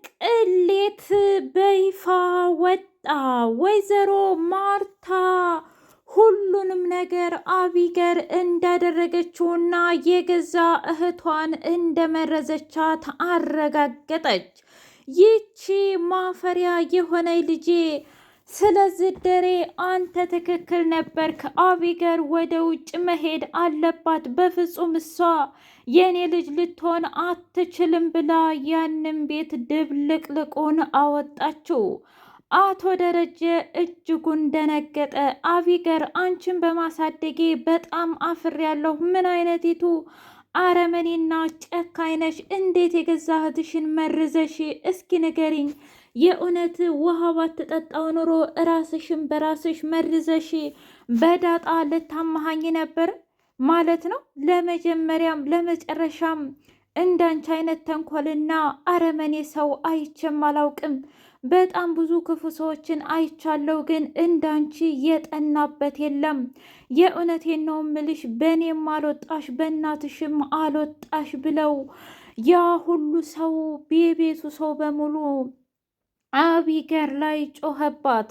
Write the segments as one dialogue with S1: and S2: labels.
S1: ቅሌት በይፋ ወጣ። ወይዘሮ ማርታ ሁሉንም ነገር አቢገር እንዳደረገችውና የገዛ እህቷን እንደመረዘቻት አረጋገጠች። ይቺ ማፈሪያ የሆነ ልጄ ስለዚህ ደሬ አንተ ትክክል ነበርክ። አቢገር ወደ ውጭ መሄድ አለባት። በፍጹም እሷ የኔ ልጅ ልትሆን አትችልም ብላ ያንን ቤት ድብልቅልቁን አወጣችው። አቶ ደረጀ እጅጉን ደነገጠ። አቢገር አንቺን በማሳደጌ በጣም አፍሬያለሁ። ምን አይነቲቱ አረመኔና ጨካኝ ነሽ! እንዴት የገዛ እህትሽን መርዘሽ? እስኪ ንገሪኝ። የእውነት ውሃ ባትጠጣው ኑሮ ራስሽን በራስሽ መርዘሽ በዳጣ ልታመሃኝ ነበር ማለት ነው? ለመጀመሪያም ለመጨረሻም እንዳንቺ አይነት ተንኮልና አረመኔ ሰው አይቼም አላውቅም። በጣም ብዙ ክፉ ሰዎችን አይቻለሁ፣ ግን እንዳንቺ የጠናበት የለም። የእውነቴን ነው ምልሽ፣ በእኔም አልወጣሽ በእናትሽም አልወጣሽ ብለው ያ ሁሉ ሰው የቤቱ ሰው በሙሉ አቢገር ላይ ጮኸባት።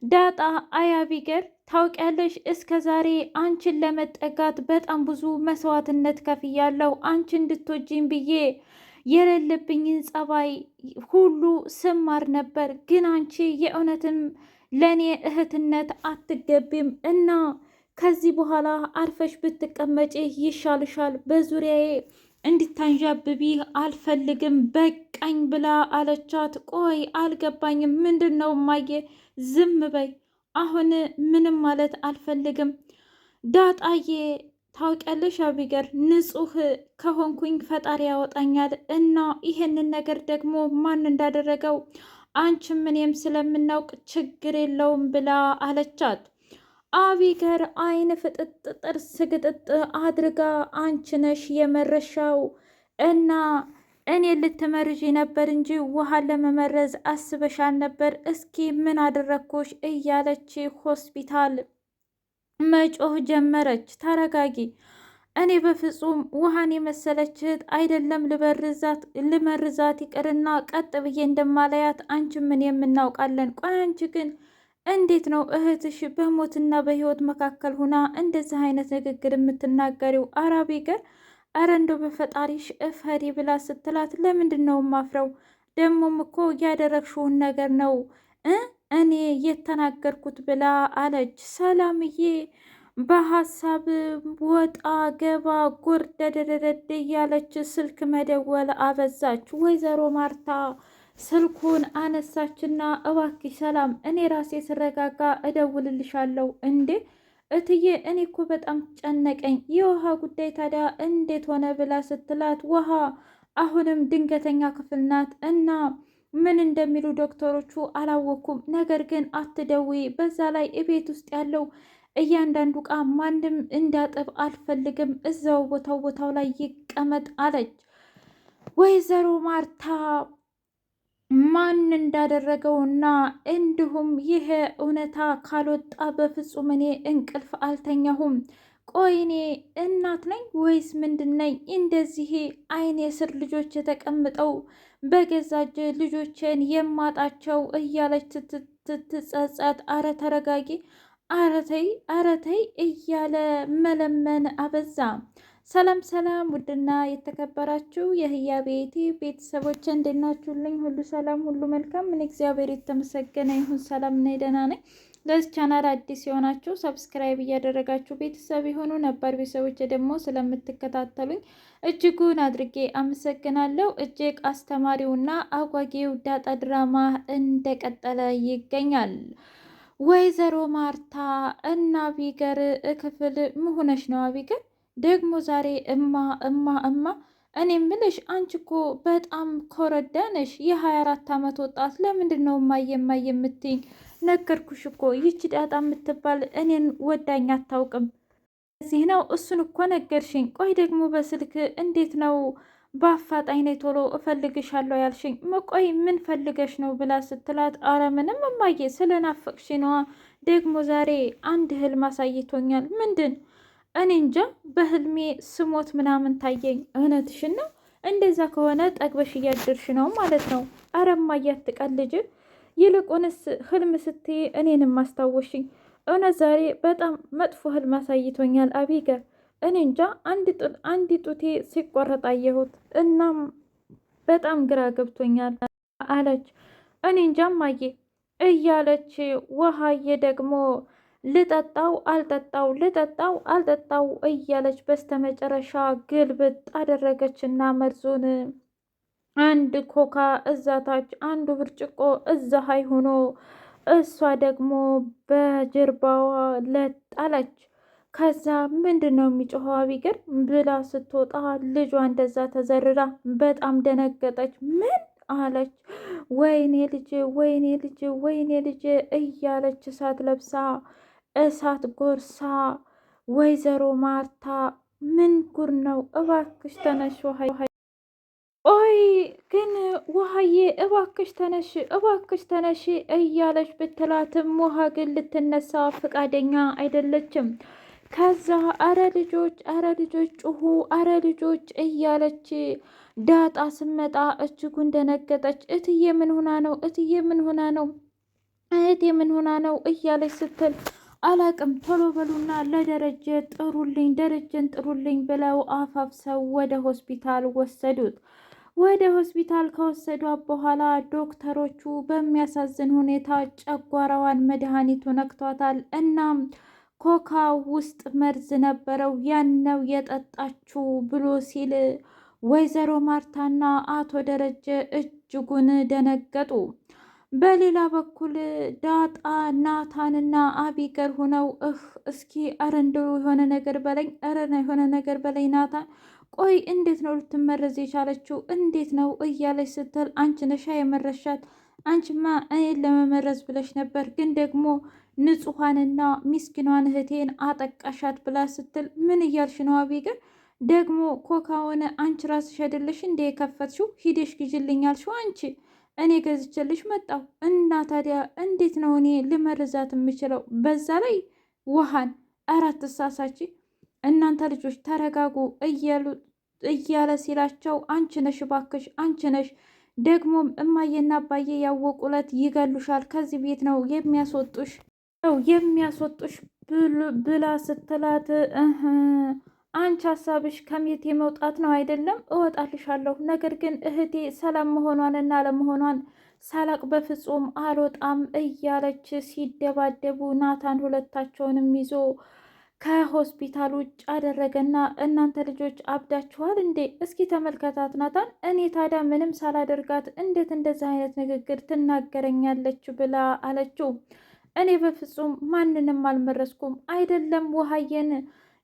S1: ዳጣ አይ አቢገር ታውቂያለሽ፣ እስከ ዛሬ አንቺን ለመጠጋት በጣም ብዙ መስዋዕትነት ከፍያለሁ። አንቺ እንድትወጂኝ ብዬ የሌለብኝን ጸባይ ሁሉ ስማር ነበር። ግን አንቺ የእውነትም ለእኔ እህትነት አትገቢም እና ከዚህ በኋላ አርፈሽ ብትቀመጪ ይሻልሻል። በዙሪያዬ እንድታንዣብቢ አልፈልግም፣ በቃኝ ብላ አለቻት። ቆይ አልገባኝም፣ ምንድን ነው እማዬ? ዝም በይ፣ አሁን ምንም ማለት አልፈልግም። ዳጣዬ ታውቂያለሽ አቢገር፣ ንጹህ ከሆንኩኝ ፈጣሪ ያወጣኛል እና ይሄንን ነገር ደግሞ ማን እንዳደረገው አንቺም እኔም ስለምናውቅ ችግር የለውም ብላ አለቻት። አቢገር አይን ፍጥጥ ጥርስ ግጥጥ አድርጋ አንቺ ነሽ የመረሻው እና እኔ ልትመርዢ ነበር እንጂ ውሃን ለመመረዝ አስበሻል ነበር። እስኪ ምን አደረግኩሽ? እያለች ሆስፒታል መጮህ ጀመረች። ተረጋጊ፣ እኔ በፍጹም ውሃን የመሰለች እህት አይደለም ልመርዛት ይቅርና ቀጥ ብዬ እንደማለያት አንቺ ምን የምናውቃለን። ቆይ አንቺ ግን እንዴት ነው እህትሽ በሞትና በህይወት መካከል ሁና እንደዚህ አይነት ንግግር የምትናገሪው? አረ አቢገር፣ አረ እንደው በፈጣሪሽ እፈሪ ብላ ስትላት፣ ለምንድን ነው ማፍረው? ደግሞም እኮ ያደረግሽውን ነገር ነው እኔ የተናገርኩት ብላ አለች። ሰላምዬ በሀሳብ ወጣ ገባ ጎርደደደደ እያለች ስልክ መደወል አበዛች። ወይዘሮ ማርታ ስልኩን አነሳችና እባክሽ ሰላም፣ እኔ ራሴ ስረጋጋ እደውልልሻለሁ። እንዴ እትዬ፣ እኔ እኮ በጣም ጨነቀኝ፣ የውሃ ጉዳይ ታዲያ እንዴት ሆነ ብላ ስትላት፣ ውሃ አሁንም ድንገተኛ ክፍል ናት እና ምን እንደሚሉ ዶክተሮቹ አላወኩም። ነገር ግን አትደውይ፣ በዛ ላይ እቤት ውስጥ ያለው እያንዳንዱ ዕቃ ማንም እንዳጥብ አልፈልግም፣ እዛው ቦታው ላይ ይቀመጥ አለች። ወይዘሮ ማርታ ማን እንዳደረገውና እንዲሁም ይሄ እውነታ ካልወጣ በፍጹም እኔ እንቅልፍ አልተኛሁም። ቆይ እኔ እናት ነኝ ወይስ ምንድን ነኝ? እንደዚህ አይኔ ስር ልጆች የተቀምጠው በገዛ እጄ ልጆቼን የማጣቸው እያለች ትጸጸት። አረ ተረጋጊ፣ አረ ተይ እያለ መለመን አበዛ። ሰላም ሰላም! ውድና የተከበራችሁ የህያ ቤቴ ቤተሰቦች እንዴት ናችሁልኝ? ሁሉ ሰላም፣ ሁሉ መልካም። ምን እግዚአብሔር የተመሰገነ ይሁን። ሰላም ነኝ፣ ደህና ነኝ። ለዚህ ቻናል አዲስ የሆናችሁ ሰብስክራይብ እያደረጋችሁ ቤተሰብ የሆኑ ነባር ቤተሰቦች ደግሞ ስለምትከታተሉኝ እጅጉን አድርጌ አመሰግናለሁ። እጅግ አስተማሪውና አጓጊው ዳጣ ድራማ እንደቀጠለ ይገኛል። ወይዘሮ ማርታ እና አቢገር ክፍል ምሁነሽ ነው? አቢገር ደግሞ ዛሬ እማ እኔ ምልሽ አንቺ እኮ በጣም ኮረዳ ነሽ። የ24 ዓመት ወጣት ለምንድን ነው እማዬ የምትይኝ? ነገርኩሽ እኮ ይቺ ዳጣ የምትባል እኔን ወዳኝ አታውቅም። እዚህ ነው እሱን እኮ ነገርሽኝ። ቆይ ደግሞ በስልክ እንዴት ነው በአፋጣኝ ነይ ቶሎ እፈልግሻለሁ ያልሽኝ? ቆይ ምን ፈልገሽ ነው ብላ ስትላት፣ አረ ምንም እማዬ ስለናፈቅሽ ነዋ። ደግሞ ዛሬ አንድ ህልም አሳይቶኛል። ምንድን? እኔ እንጃ፣ በህልሜ ስሞት ምናምን ታየኝ። እውነትሽን ነው? እንደዛ ከሆነ ጠግበሽ እያደርሽ ነው ማለት ነው። ኧረ እማዬ አትቀልጅ። ይልቁንስ ህልም ስትይ እኔንም አስታወሽኝ። እውነት ዛሬ በጣም መጥፎ ህልም አሳይቶኛል አቢገር። እኔ እንጃ አንድ ጡቴ ሲቆረጥ አየሁት። እናም በጣም ግራ ገብቶኛል አለች። እኔ እንጃ እማዬ እያለች ውሃዬ ደግሞ ልጠጣው አልጠጣው ልጠጣው አልጠጣው እያለች በስተመጨረሻ ግልብጥ አደረገችና መርዙን አንድ ኮካ እዛ ታች አንዱ ብርጭቆ እዛ ሀይ ሆኖ እሷ ደግሞ በጀርባዋ ለጣለች። ከዛ ምንድን ነው የሚጮኸው አቢገር ብላ ስትወጣ ልጇ እንደዛ ተዘርራ በጣም ደነገጠች። ምን አለች? ወይኔ ልጅ ወይኔ ልጅ ወይኔ ልጅ እያለች እሳት ለብሳ እሳት ጎርሳ ወይዘሮ ማርታ ምን ጉር ነው? እባክሽ ተነሽ ውሃ። ኦይ ግን ውሃዬ እባክሽ ተነሽ እባክሽ ተነሽ እያለች ብትላትም ውሃ ግን ልትነሳ ፈቃደኛ አይደለችም። ከዛ አረ ልጆች ጩሁ፣ አረ ልጆች እያለች ዳጣ ስመጣ እጅጉን ደነገጠች። እትዬ ምን ሆና ነው? እትዬ ምን ሆና ነው? እህቴ ምን ሆና ነው? እያለች ስትል አላቅም፣ ቶሎ በሉና ለደረጀ ጥሩልኝ፣ ደረጀን ጥሩልኝ ብለው አፋፍሰው ወደ ሆስፒታል ወሰዱት። ወደ ሆስፒታል ከወሰዷት በኋላ ዶክተሮቹ በሚያሳዝን ሁኔታ ጨጓራዋን መድኃኒቱ ነክቷታል። እናም ኮካ ውስጥ መርዝ ነበረው ያነው የጠጣችው ብሎ ሲል ወይዘሮ ማርታና አቶ ደረጀ እጅጉን ደነገጡ። በሌላ በኩል ዳጣ ናታንና አቢገር ሆነው እስኪ አረ እንደው የሆነ ነገር በለኝ፣ አረ የሆነ ነገር በለኝ ናታን፣ ቆይ እንዴት ነው ልትመረዝ የቻለችው? እንዴት ነው እያለች ስትል አንቺ ነሻ የመረሻት? አንቺማ እኔን ለመመረዝ ብለሽ ነበር፣ ግን ደግሞ ንጹሐንና ሚስኪኗን እህቴን አጠቃሻት ብላ ስትል ምን እያልሽ ነው አቢገር? ደግሞ ኮካውን አንቺ ራስሽ አይደለሽ እንደ የከፈትሽው? ሂደሽ ግዢልኝ ያልሽው አንቺ፣ እኔ ገዝቼልሽ መጣሁ። እና ታዲያ እንዴት ነው እኔ ልመርዛት የምችለው? በዛ ላይ ውሃን። አራት ሳሳች እናንተ ልጆች ተረጋጉ እያለ ሲላቸው አንቺ ነሽ እባክሽ አንቺ ነሽ፣ ደግሞም እማዬና አባዬ ያወቁለት ይገሉሻል፣ ከዚህ ቤት ነው የሚያስወጡሽ ብላ ስትላት አንቺ ሀሳብሽ ከቤት የመውጣት ነው አይደለም? እወጣልሻለሁ። ነገር ግን እህቴ ሰላም መሆኗንና አለመሆኗን ሳላቅ በፍጹም አልወጣም እያለች ሲደባደቡ ናታን ሁለታቸውንም ይዞ ከሆስፒታል ውጭ አደረገና እናንተ ልጆች አብዳችኋል እንዴ? እስኪ ተመልከታት ናታን። እኔ ታዲያ ምንም ሳላደርጋት እንዴት እንደዚህ አይነት ንግግር ትናገረኛለች? ብላ አለችው። እኔ በፍጹም ማንንም አልመረስኩም። አይደለም ውሃዬን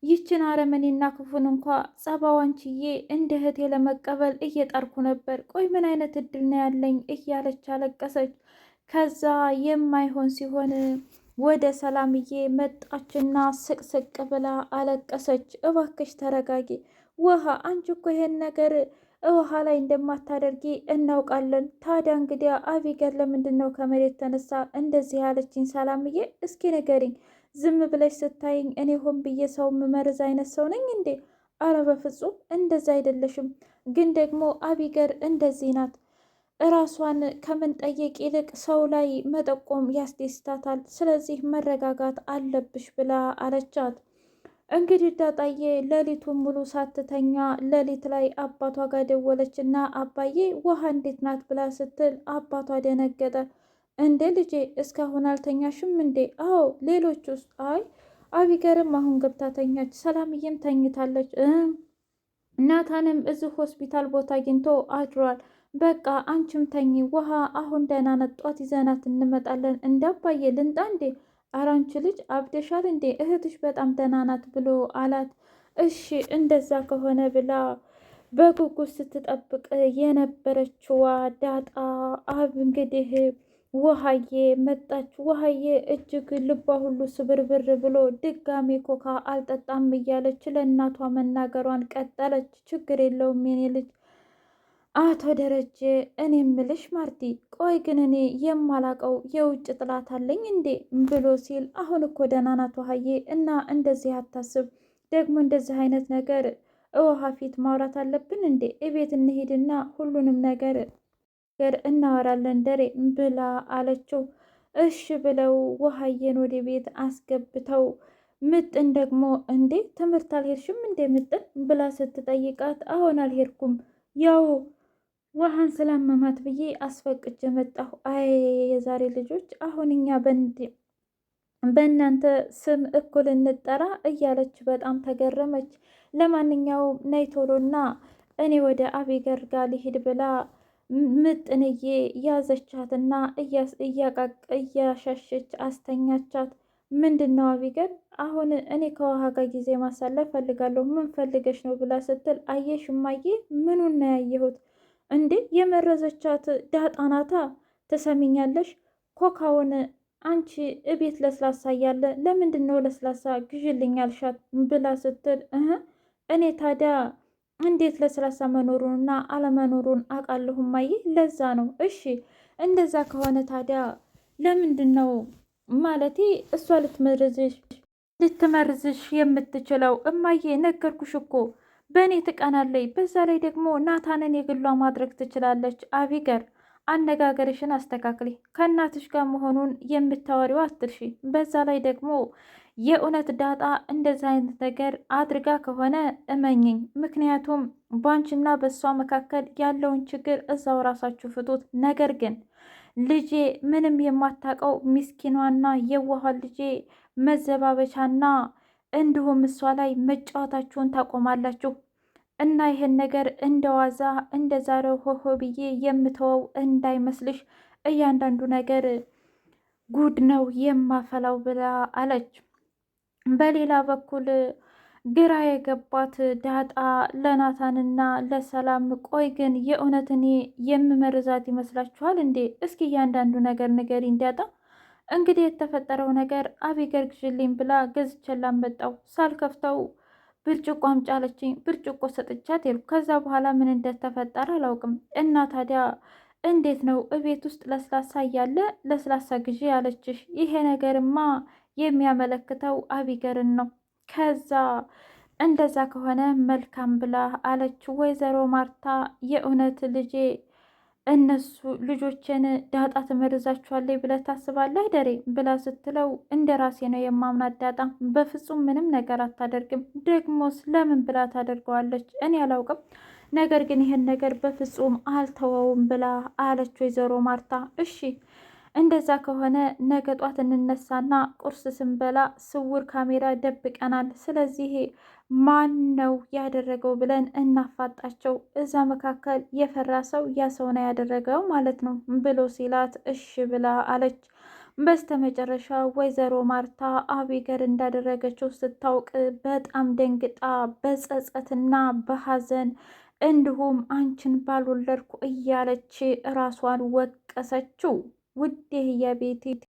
S1: ይችን አረመኔና ክፉን እንኳ ጸባዋን ችዬ እንደ እህቴ ለመቀበል እየጣርኩ ነበር። ቆይ ምን አይነት እድል ነው ያለኝ? እያለች አለቀሰች። ከዛ የማይሆን ሲሆን ወደ ሰላምዬ መጣችና ስቅስቅ ብላ አለቀሰች። እባክሽ ተረጋጊ ውሃ፣ አንቺ እኮ ይሄን ነገር ውሃ ላይ እንደማታደርጊ እናውቃለን። ታዲያ እንግዲያ አቢገር ለምንድን ነው ከመሬት ተነሳ እንደዚህ ያለችኝ? ሰላምዬ እስኪ ንገሪኝ። ዝም ብለሽ ስታይኝ እኔ ሆን ብዬ ሰው ምመርዝ አይነት ሰው ነኝ እንዴ? አረ በፍጹም እንደዛ አይደለሽም። ግን ደግሞ አቢገር እንደዚህ ናት። እራሷን ከምንጠየቅ ይልቅ ሰው ላይ መጠቆም ያስደስታታል። ስለዚህ መረጋጋት አለብሽ ብላ አለቻት። እንግዲህ ዳጣዬ ሌሊቱን ሙሉ ሳትተኛ ሌሊት ላይ አባቷ ጋር ደወለች እና አባዬ ውሃ እንዴት ናት ብላ ስትል አባቷ ደነገጠ። እንዴ ልጄ እስካሁን አልተኛሽም እንዴ? አዎ ሌሎች ውስጥ አይ አቢገርም አሁን ገብታ ተኛች፣ ሰላምዬም ተኝታለች፣ ናታንም እዚህ ሆስፒታል ቦታ አግኝቶ አድሯል። በቃ አንቺም ተኝ፣ ውሃ አሁን ደህና ናት፣ ጧት ይዘናት እንመጣለን። እንደ አባዬ ልንጣ እንዴ? ኧረ አንቺ ልጅ አብደሻል እንዴ? እህትሽ በጣም ደህና ናት ብሎ አላት። እሺ እንደዛ ከሆነ ብላ በጉጉት ስትጠብቅ የነበረችዋ ዳጣ እንግዲህ ውሃዬ መጣች። ውሃዬ እጅግ ልቧ ሁሉ ስብርብር ብሎ ድጋሜ ኮካ አልጠጣም እያለች ለእናቷ መናገሯን ቀጠለች። ችግር የለውም የኔ ልጅ አቶ ደረጀ፣ እኔ ምልሽ ማርቲ፣ ቆይ ግን እኔ የማላቀው የውጭ ጥላት አለኝ እንዴ? ብሎ ሲል አሁን እኮ ደህና ናት ውሃዬ፣ እና እንደዚህ አታስብ። ደግሞ እንደዚህ አይነት ነገር ውሃ ፊት ማውራት አለብን እንዴ? እቤት እንሄድና ሁሉንም ነገር እናወራለን ደሬ ብላ አለችው። እሺ ብለው ውሃዬን ወደ ቤት አስገብተው ምጥን ደግሞ እንዴ ትምህርት አልሄድሽም እንዴ ምጥን ብላ ስትጠይቃት አሁን አልሄድኩም ያው ውሃን ስላመማት ብዬ አስፈቅጄ መጣሁ። አይ የዛሬ ልጆች አሁን እኛ በእናንተ ስም እኩል እንጠራ እያለች በጣም ተገረመች። ለማንኛውም ነይ ቶሎና እኔ ወደ አቤገር ጋር ሊሄድ ብላ ምጥንዬ ያዘቻትና እያሻሸች አስተኛቻት። ምንድን ነው አቢገር አሁን እኔ ከውሃ ጋር ጊዜ ማሳለፍ ፈልጋለሁ ምን ፈልገሽ ነው ብላ ስትል አየሽ እማዬ ምኑን ነው ያየሁት እንዴ የመረዘቻት ዳጣናታ ትሰሚኛለሽ ኮካውን አንቺ እቤት ለስላሳ እያለ ለምንድን ነው ለስላሳ ግዥልኝ አልሻት ብላ ስትል እኔ ታዲያ እንዴት ለስላሳ መኖሩንና አለመኖሩን አውቃለሁ እማዬ ለዛ ነው እሺ እንደዛ ከሆነ ታዲያ ለምንድን ነው ማለቴ እሷ ልትመርዝሽ የምትችለው እማዬ ነገርኩሽ እኮ በእኔ ትቀናለች በዛ ላይ ደግሞ ናታንን የግሏ ማድረግ ትችላለች አቢገር አነጋገርሽን አስተካክሊ ከእናትሽ ጋር መሆኑን የምታወሪው አትርሺ በዛ ላይ ደግሞ የእውነት ዳጣ እንደዚህ አይነት ነገር አድርጋ ከሆነ እመኝኝ ምክንያቱም ባንቺና በእሷ መካከል ያለውን ችግር እዛው ራሳችሁ ፍቱት ነገር ግን ልጄ ምንም የማታውቀው ምስኪኗና የዋሃ ልጄ መዘባበቻና እንዲሁም እሷ ላይ መጫወታችሁን ታቆማላችሁ እና ይሄን ነገር እንደዋዛ እንደ ዛሬው ሆሆ ብዬ የምተወው እንዳይመስልሽ እያንዳንዱ ነገር ጉድ ነው የማፈላው ብላ አለች። በሌላ በኩል ግራ የገባት ዳጣ ለናታንና ለሰላም ቆይ ግን የእውነት እኔ የምመርዛት ይመስላችኋል እንዴ? እስኪ እያንዳንዱ ነገር ንገሪኝ ዳጣ። እንግዲህ የተፈጠረው ነገር አቢገር ግዥልኝ ብላ ገዝቼላት መጣሁ ሳልከፍተው ብርጭቆ አምጪ አለችኝ። ብርጭቆ ሰጥቻት ሄድኩ። ከዛ በኋላ ምን እንደተፈጠረ አላውቅም። እና ታዲያ እንዴት ነው እቤት ውስጥ ለስላሳ እያለ ለስላሳ ግዢ ያለችሽ? ይሄ ነገርማ የሚያመለክተው አቢገርን ነው። ከዛ እንደዛ ከሆነ መልካም ብላ አለች ወይዘሮ ማርታ የእውነት ልጄ እነሱ ልጆችን ዳጣ ትመርዛችኋለች ብለህ ታስባለህ ደሬ ብላ ስትለው እንደ ራሴ ነው የማምናት ዳጣ በፍጹም ምንም ነገር አታደርግም ደግሞስ ለምን ብላ ታደርገዋለች እኔ አላውቅም ነገር ግን ይህን ነገር በፍጹም አልተወውም ብላ አለች ወይዘሮ ማርታ እሺ እንደዛ ከሆነ ነገ ጧት እንነሳና ቁርስ ስንበላ ስውር ካሜራ ደብቀናል ስለዚህ ማን ነው ያደረገው ብለን እናፋጣቸው እዛ መካከል የፈራ ሰው ያ ሰው ነው ያደረገው ማለት ነው ብሎ ሲላት እሺ ብላ አለች። በስተመጨረሻ ወይዘሮ ማርታ አቢገር እንዳደረገችው ስታውቅ በጣም ደንግጣ በጸጸትና በሐዘን እንዲሁም አንቺን ባልወለድኩ እያለች ራሷን ወቀሰችው። ውድ የቤቴ